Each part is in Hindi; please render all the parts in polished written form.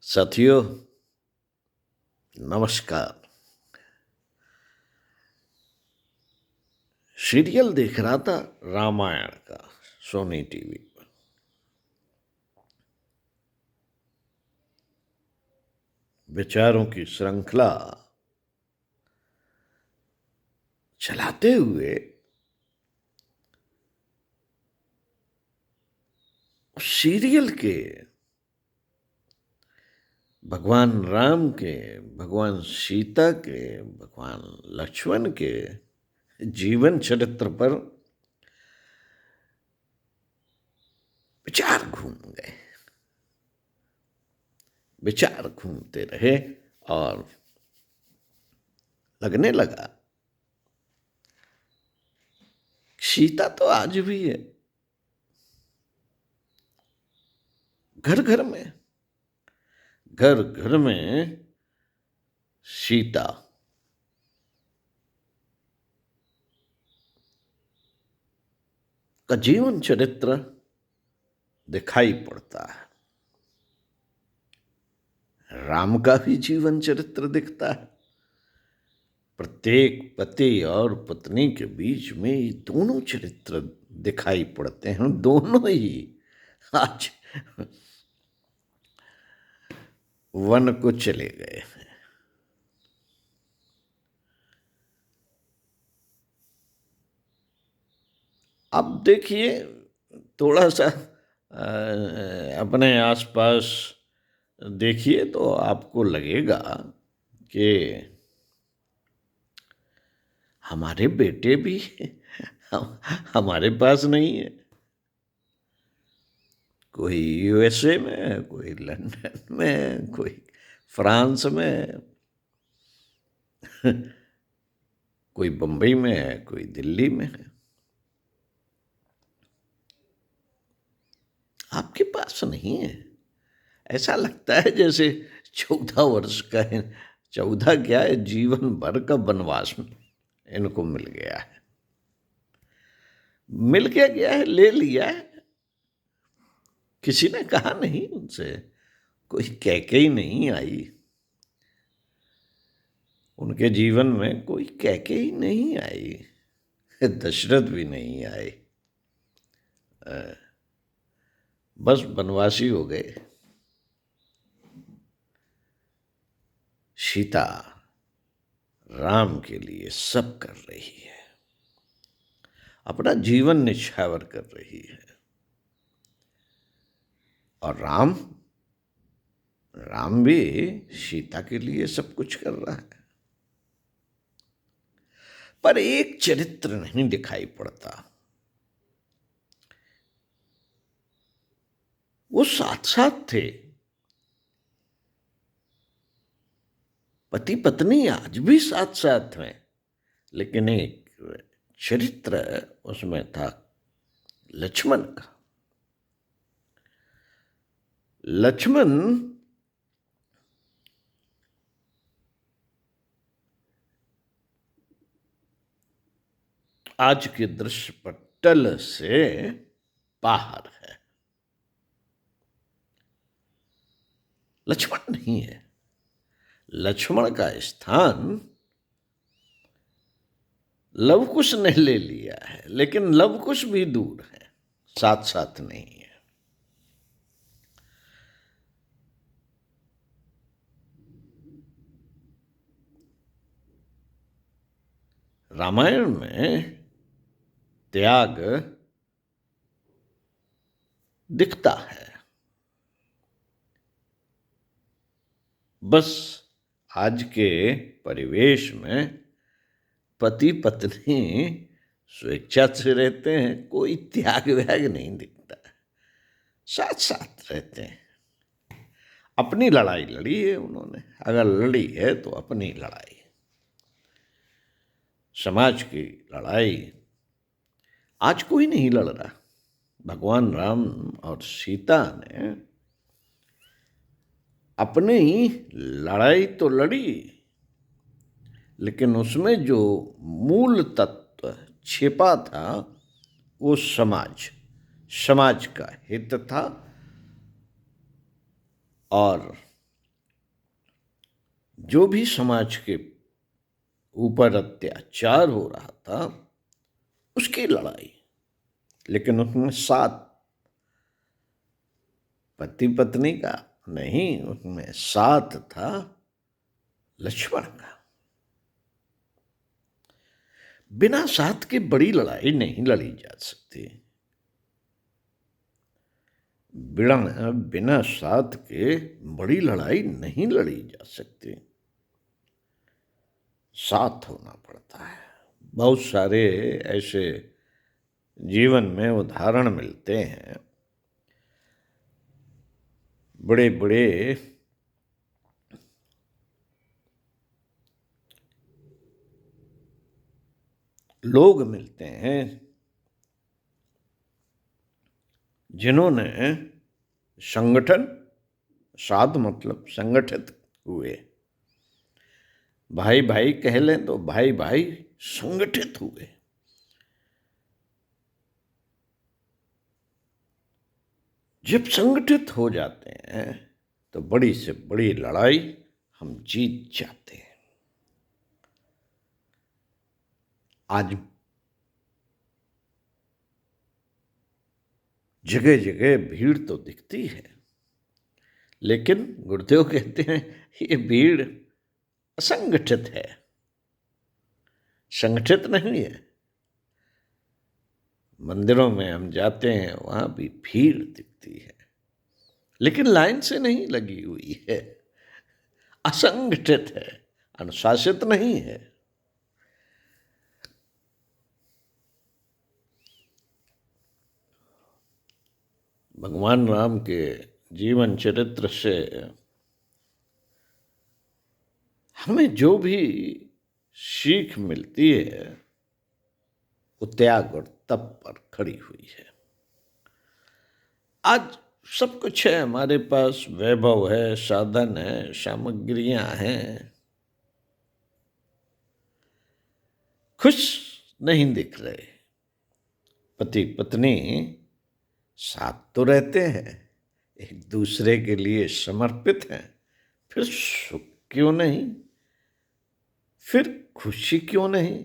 साथियों, नमस्कार। सीरियल देख रहा था रामायण का सोनी टीवी पर। विचारों की श्रृंखला चलाते हुए सीरियल के भगवान राम के, भगवान सीता के, भगवान लक्ष्मण के जीवन चरित्र पर विचार घूम गए। विचार घूमते रहे और लगने लगा सीता तो आज भी है, घर घर में, घर घर में सीता। का जीवन चरित्र दिखाई पड़ता है। राम का भी जीवन चरित्र दिखता है। प्रत्येक पति और पत्नी के बीच में ये दोनों चरित्र दिखाई पड़ते हैं। दोनों ही आज वन को चले गए हैं। अब देखिए, थोड़ा सा अपने आसपास देखिए तो आपको लगेगा कि हमारे बेटे भी हमारे पास नहीं है। कोई यूएसए में है, कोई लंदन में है, कोई फ्रांस में है, कोई बंबई में है, कोई दिल्ली में है। आपके पास नहीं है। ऐसा लगता है जैसे 14 वर्ष का है, 14 क्या है, जीवन भर का वनवास इनको मिल गया है। मिल क्या गया है, ले लिया है। किसी ने कहा नहीं उनसे, कोई कैकेयी नहीं आई उनके जीवन में, कोई कैकेयी नहीं आई, दशरथ भी नहीं आए। बस वनवासी हो गए। सीता राम के लिए सब कर रही है, अपना जीवन निछावर कर रही है। और राम भी सीता के लिए सब कुछ कर रहा है। पर एक चरित्र नहीं दिखाई पड़ता। वो साथ साथ थे, पति पत्नी आज भी साथ साथ हैं, लेकिन एक चरित्र उसमें था लक्ष्मण का। लक्ष्मण आज के दृश्य पटल से बाहर है। लक्ष्मण नहीं है। लक्ष्मण का स्थान लवकुश ने ले लिया है, लेकिन लवकुश भी दूर है, साथ साथ नहीं है। रामायण में त्याग दिखता है। बस आज के परिवेश में पति पत्नी स्वेच्छा से रहते हैं, कोई त्याग व्याग नहीं दिखता है, साथ साथ रहते हैं। अपनी लड़ाई लड़ी है उन्होंने, अगर लड़ी है तो अपनी लड़ाई, समाज की लड़ाई। आज कोई नहीं लड़ रहा। भगवान राम और सीता ने अपनी ही लड़ाई तो लड़ी, लेकिन उसमें जो मूल तत्व छिपा था वो समाज का हित था। और जो भी समाज के ऊपर अत्याचार हो रहा था उसकी लड़ाई, लेकिन उसमें साथ पति पत्नी का नहीं, उसमें साथ था लक्ष्मण का। बिना साथ के बड़ी लड़ाई नहीं लड़ी जा सकती। बिना साथ के बड़ी लड़ाई नहीं लड़ी जा सकती। साथ होना पड़ता है। बहुत सारे ऐसे जीवन में उदाहरण मिलते हैं। बड़े बड़े लोग मिलते हैं जिन्होंने संगठन, साध मतलब संगठित हुए। भाई भाई कह लें तो भाई भाई संगठित हुए। जब संगठित हो जाते हैं तो बड़ी से बड़ी लड़ाई हम जीत जाते हैं। आज जगह जगह भीड़ तो दिखती है, लेकिन गुरुदेव कहते हैं ये भीड़ असंगठित है, संगठित नहीं है। मंदिरों में हम जाते हैं, वहां भी भीड़ दिखती है, लेकिन लाइन से नहीं लगी हुई है, असंगठित है, अनुशासित नहीं है। भगवान राम के जीवन चरित्र से हमें जो भी सीख मिलती है वो त्याग और तप पर खड़ी हुई है। आज सब कुछ है हमारे पास, वैभव है, साधन है, सामग्रियां हैं, खुश नहीं दिख रहे। पति पत्नी साथ तो रहते हैं, एक दूसरे के लिए समर्पित हैं, फिर सुख क्यों नहीं, फिर खुशी क्यों नहीं।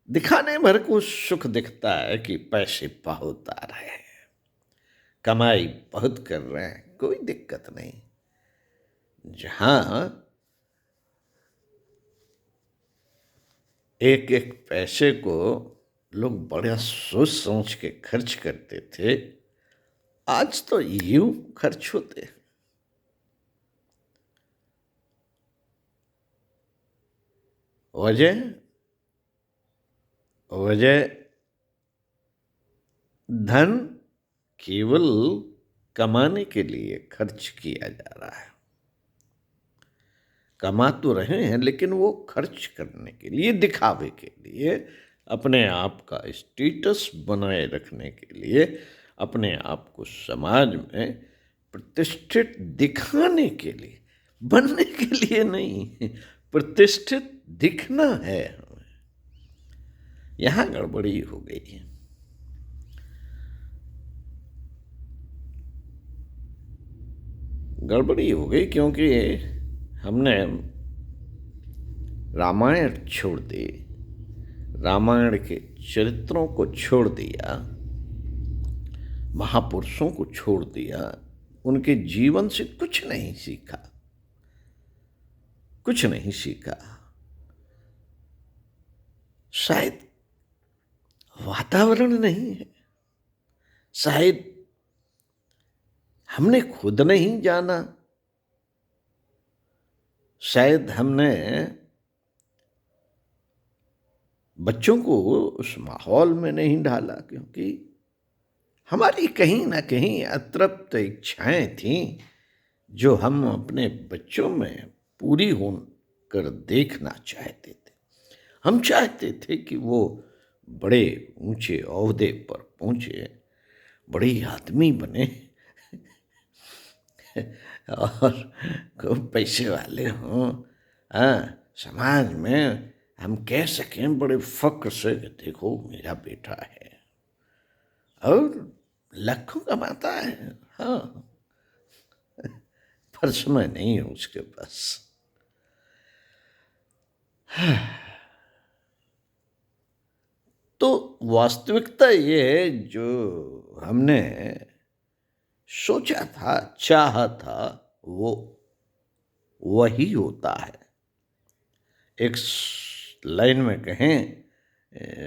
दिखाने भर को सुख दिखता है कि पैसे बहुत आ रहे हैं, कमाई बहुत कर रहे हैं, कोई दिक्कत नहीं। जहां एक एक पैसे को लोग बड़ा सोच समझ के खर्च करते थे, आज तो यूं खर्च होते हैं। वजह वजह धन केवल कमाने के लिए खर्च किया जा रहा है। कमा तो रहे हैं, लेकिन वो खर्च करने के लिए, दिखावे के लिए, अपने आप का स्टेटस बनाए रखने के लिए, अपने आप को समाज में प्रतिष्ठित दिखाने के लिए, बनने के लिए नहीं, प्रतिष्ठित दिखना है हमें। यहां गड़बड़ी हो गई है। गड़बड़ी हो गई क्योंकि हमने रामायण छोड़ दी, रामायण के चरित्रों को छोड़ दिया, महापुरुषों को छोड़ दिया, उनके जीवन से कुछ नहीं सीखा, कुछ नहीं सीखा। शायद वातावरण नहीं है, शायद हमने खुद नहीं जाना, शायद हमने बच्चों को उस माहौल में नहीं डाला, क्योंकि हमारी कहीं ना कहीं अतृप्त इच्छाएं थीं जो हम अपने बच्चों में पूरी हो कर देखना चाहते थे। हम चाहते थे कि वो बड़े ऊंचे ओहदे पर पहुंचे, बड़े आदमी बने और खूब पैसे वाले हों, हाँ, समाज में हम कह सकें बड़े फक्र से कि देखो मेरा बेटा है और लाखों कमाता है, हाँ, पर समय नहीं है उसके पास। तो वास्तविकता ये है, जो हमने सोचा था, चाहा था, वो वही होता है। एक लाइन में कहें,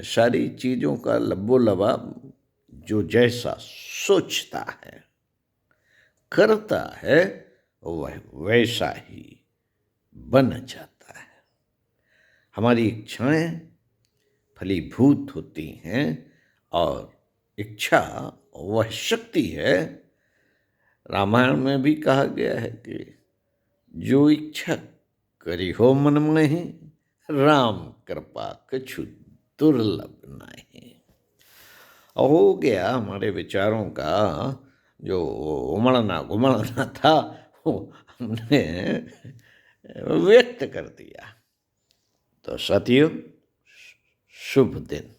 सारी चीज़ों का लब्बो लबाब जो जैसा सोचता है, करता है, वह वैसा ही बन जाता है। हमारी इच्छाएं फलीभूत होती हैं, और इच्छा वह शक्ति है। रामायण में भी कहा गया है कि जो इच्छा करी हो मन में ही, राम कृपा कछु दुर्लभ नहीं। और हो गया हमारे विचारों का जो उमड़ना घुमड़ना था, वो हमने व्यक्त कर दिया। तो साथियों, शुभ दिन।